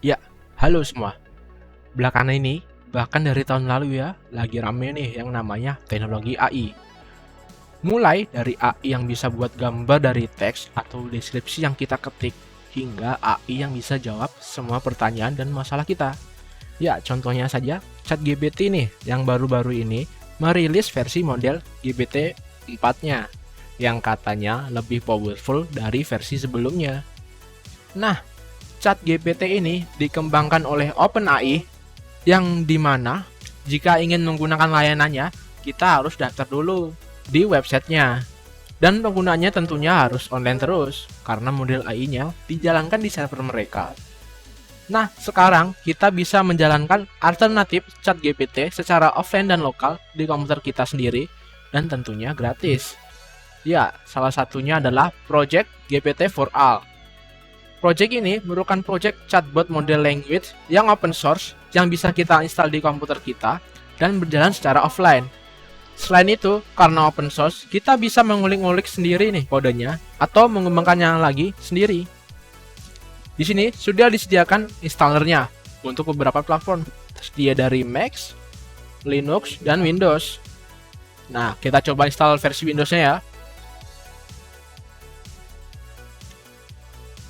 Ya, halo semua. Belakangan ini, bahkan dari tahun lalu ya, lagi rame nih yang namanya teknologi AI. Mulai dari AI yang bisa buat gambar dari teks atau deskripsi yang kita ketik, hingga AI yang bisa jawab semua pertanyaan dan masalah kita. Ya, contohnya saja ChatGPT nih, yang baru-baru ini merilis versi model GPT 4-nya, yang katanya lebih powerful dari versi sebelumnya. Nah, ChatGPT ini dikembangkan oleh OpenAI yang dimana jika ingin menggunakan layanannya, kita harus daftar dulu di websitenya. Dan penggunanya tentunya harus online terus, karena model AI-nya dijalankan di server mereka. Nah, sekarang kita bisa menjalankan alternatif ChatGPT secara offline dan lokal di komputer kita sendiri, dan tentunya gratis. Ya, salah satunya adalah Project GPT for All. Project ini merupakan project chatbot model language yang open source yang bisa kita install di komputer kita dan berjalan secara offline. Selain itu, karena open source, kita bisa mengulik-ngulik sendiri nih kodenya atau mengembangkannya lagi sendiri. Di sini sudah disediakan installernya untuk beberapa platform, tersedia dari Mac, Linux, dan Windows. Nah, kita coba install versi Windows-nya ya.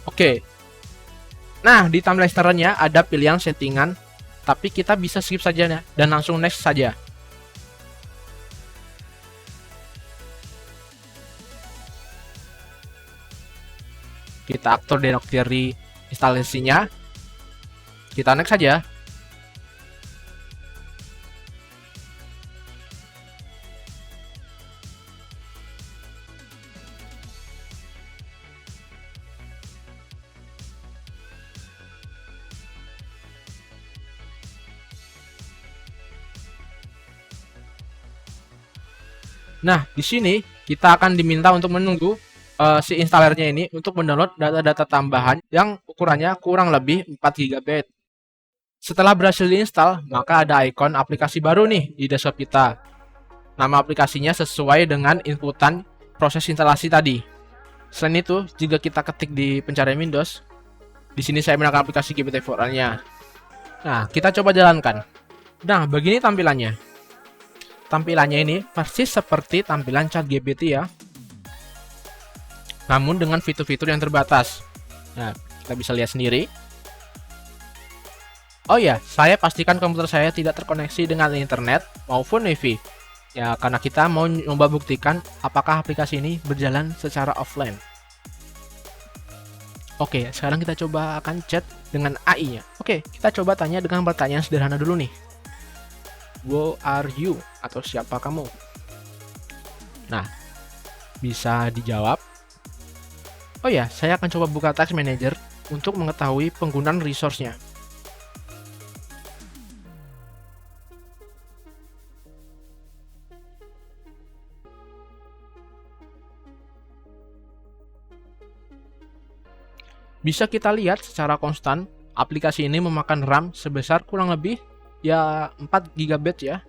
Oke. Nah, di timeline starternya ada pilihan settingan, tapi kita bisa skip saja ya, dan langsung next saja. Kita atur directory instalasinya. Kita next saja. Nah, di sini kita akan diminta untuk menunggu si installernya ini untuk mendownload data-data tambahan yang ukurannya kurang lebih 4 GB. Setelah berhasil diinstal, maka ada ikon aplikasi baru nih di desktop kita. Nama aplikasinya sesuai dengan inputan proses instalasi tadi. Selain itu, jika kita ketik di pencarian Windows, di sini saya menggunakan aplikasi GPT-4-nya. Nah, kita coba jalankan. Nah, begini tampilannya. Tampilannya ini persis seperti tampilan ChatGPT ya, namun dengan fitur-fitur yang terbatas. Nah, kita bisa lihat sendiri. Oh ya, saya pastikan komputer saya tidak terkoneksi dengan internet maupun wifi. Ya, karena kita mau coba buktikan apakah aplikasi ini berjalan secara offline. Oke, sekarang kita coba akan chat dengan AI-nya. Oke, kita coba tanya dengan pertanyaan sederhana dulu nih. Who are you? Atau siapa kamu? Nah, bisa dijawab. Oh ya, saya akan coba buka Task Manager untuk mengetahui penggunaan resource-nya. Bisa kita lihat secara konstan, aplikasi ini memakan RAM sebesar kurang lebih ya 4 GB ya.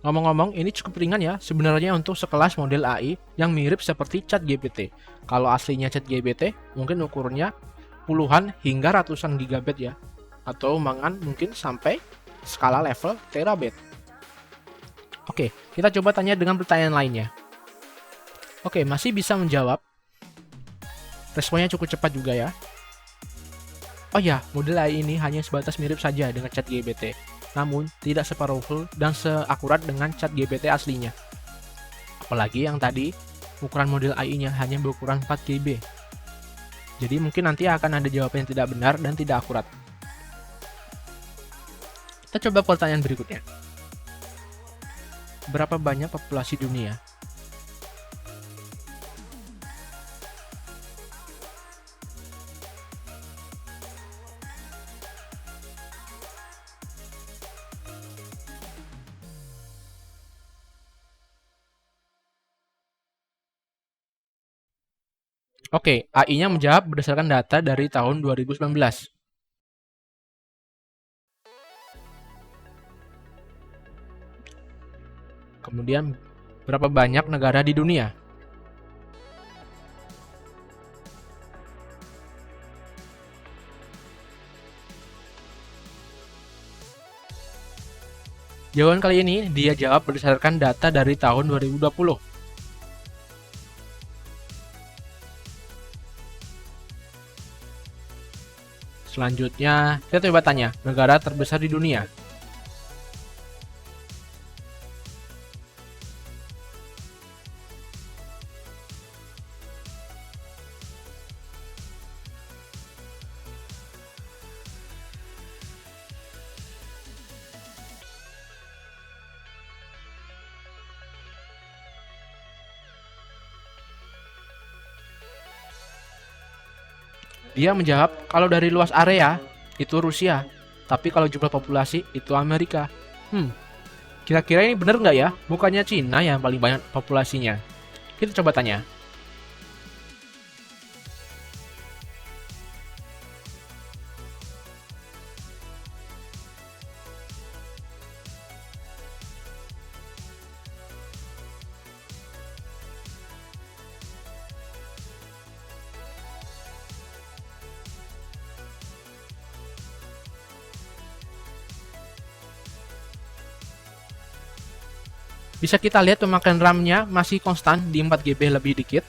Ngomong-ngomong, ini cukup ringan ya sebenarnya untuk sekelas model AI yang mirip seperti ChatGPT. Kalau aslinya ChatGPT mungkin ukurannya puluhan hingga ratusan gigabit ya. Atau mungkin sampai skala level terabit. Oke, kita coba tanya dengan pertanyaan lainnya. Oke, masih bisa menjawab. Responnya cukup cepat juga ya. Oh ya, model AI ini hanya sebatas mirip saja dengan ChatGPT, namun tidak sepowerful dan seakurat dengan ChatGPT aslinya. Apalagi yang tadi, ukuran model AI-nya hanya berukuran 4 GB. Jadi mungkin nanti akan ada jawaban yang tidak benar dan tidak akurat. Kita coba pertanyaan berikutnya. Berapa banyak populasi dunia? Oke, AI-nya menjawab berdasarkan data dari tahun 2019. Kemudian, berapa banyak negara di dunia? Jawaban kali ini dia jawab berdasarkan data dari tahun 2020. Selanjutnya, kita coba tanya, negara terbesar di dunia. Dia menjawab, kalau dari luas area, itu Rusia. Tapi kalau jumlah populasi, itu Amerika. Kira-kira ini bener nggak ya? Bukannya Cina yang paling banyak populasinya. Kita coba tanya. Bisa kita lihat pemakaian RAM-nya masih konstan di 4 GB lebih dikit.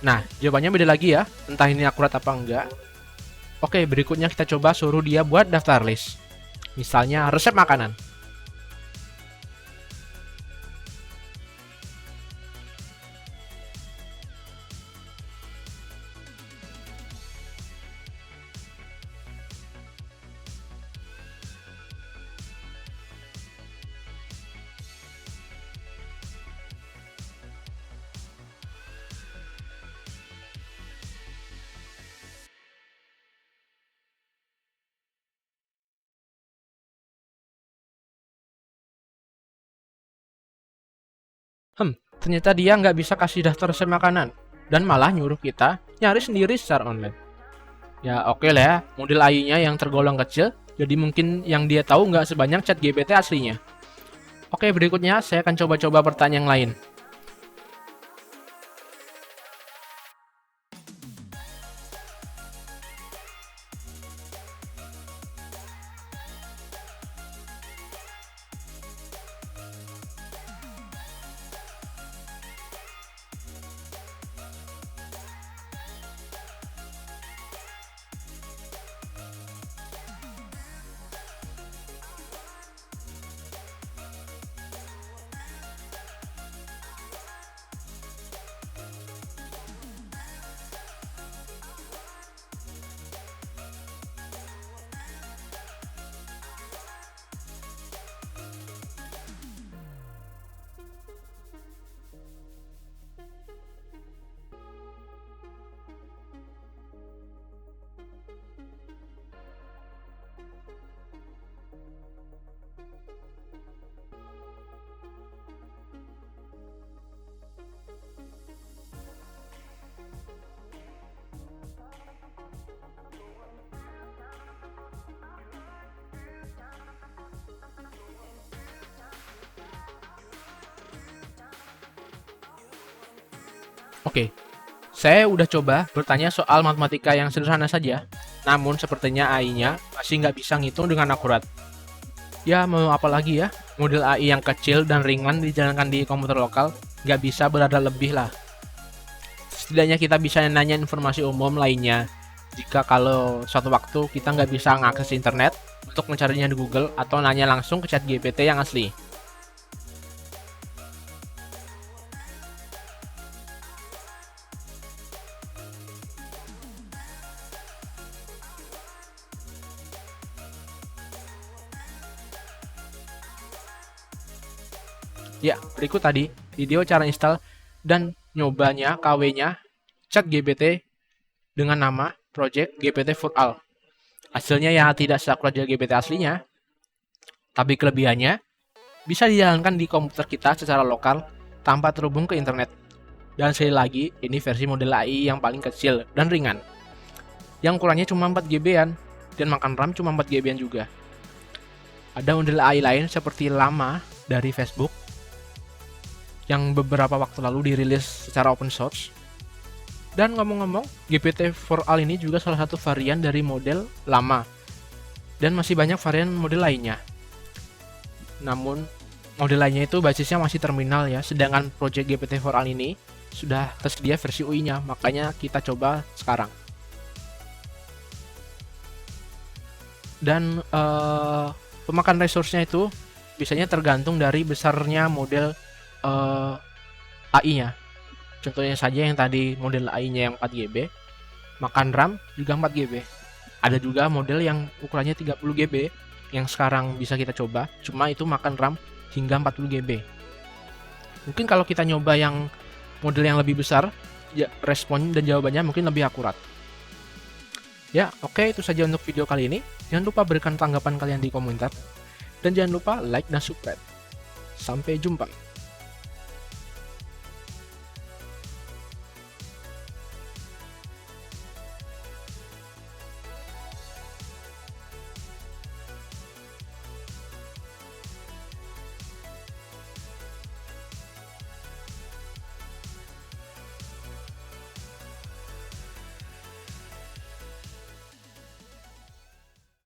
Nah, jawabannya beda lagi ya, entah ini akurat apa enggak. Oke, berikutnya kita coba suruh dia buat daftar list. Misalnya resep makanan. Ternyata dia nggak bisa kasih daftar resep makanan. Dan malah nyuruh kita nyari sendiri secara online. Ya oke lah ya, model AI-nya yang tergolong kecil, jadi mungkin yang dia tahu nggak sebanyak ChatGPT aslinya. Oke, berikutnya saya akan coba-coba pertanyaan yang lain. Oke, saya udah coba bertanya soal matematika yang sederhana saja, namun sepertinya AI-nya masih nggak bisa ngitung dengan akurat. Ya, mau apa lagi ya? Model AI yang kecil dan ringan dijalankan di komputer lokal nggak bisa berada lebih lah. Setidaknya kita bisa nanya informasi umum lainnya. Jika kalau suatu waktu kita nggak bisa mengakses internet untuk mencarinya di Google atau nanya langsung ke ChatGPT yang asli. Ya, berikut tadi video cara install dan nyobanya KW-nya ChatGPT dengan nama Project GPT for All. Hasilnya ya tidak seakurat GPT aslinya, tapi kelebihannya bisa dijalankan di komputer kita secara lokal tanpa terhubung ke internet. Dan sekali lagi, ini versi model AI yang paling kecil dan ringan, yang ukurannya cuma 4 GB-an dan makan RAM cuma 4 GB-an juga. Ada model AI lain seperti Llama dari Facebook yang beberapa waktu lalu dirilis secara open source. Dan ngomong-ngomong, GPT-4All ini juga salah satu varian dari model Llama. Dan masih banyak varian model lainnya. namun model lainnya itu basisnya masih terminal ya, sedangkan project GPT-4Al ini sudah tersedia versi UI-nya, makanya kita coba sekarang. Dan pemakan resource-nya itu biasanya tergantung dari besarnya model AI-nya. Contohnya saja yang tadi model AI-nya yang 4GB, makan RAM juga 4GB. Ada juga model yang ukurannya 30GB yang sekarang bisa kita coba, cuma itu makan RAM hingga 40GB. Mungkin kalau kita nyoba yang model yang lebih besar, ya, respon dan jawabannya mungkin lebih akurat. Ya, oke, itu saja untuk video kali ini. Jangan lupa berikan tanggapan kalian di komentar. Dan jangan lupa like dan subscribe. Sampai jumpa.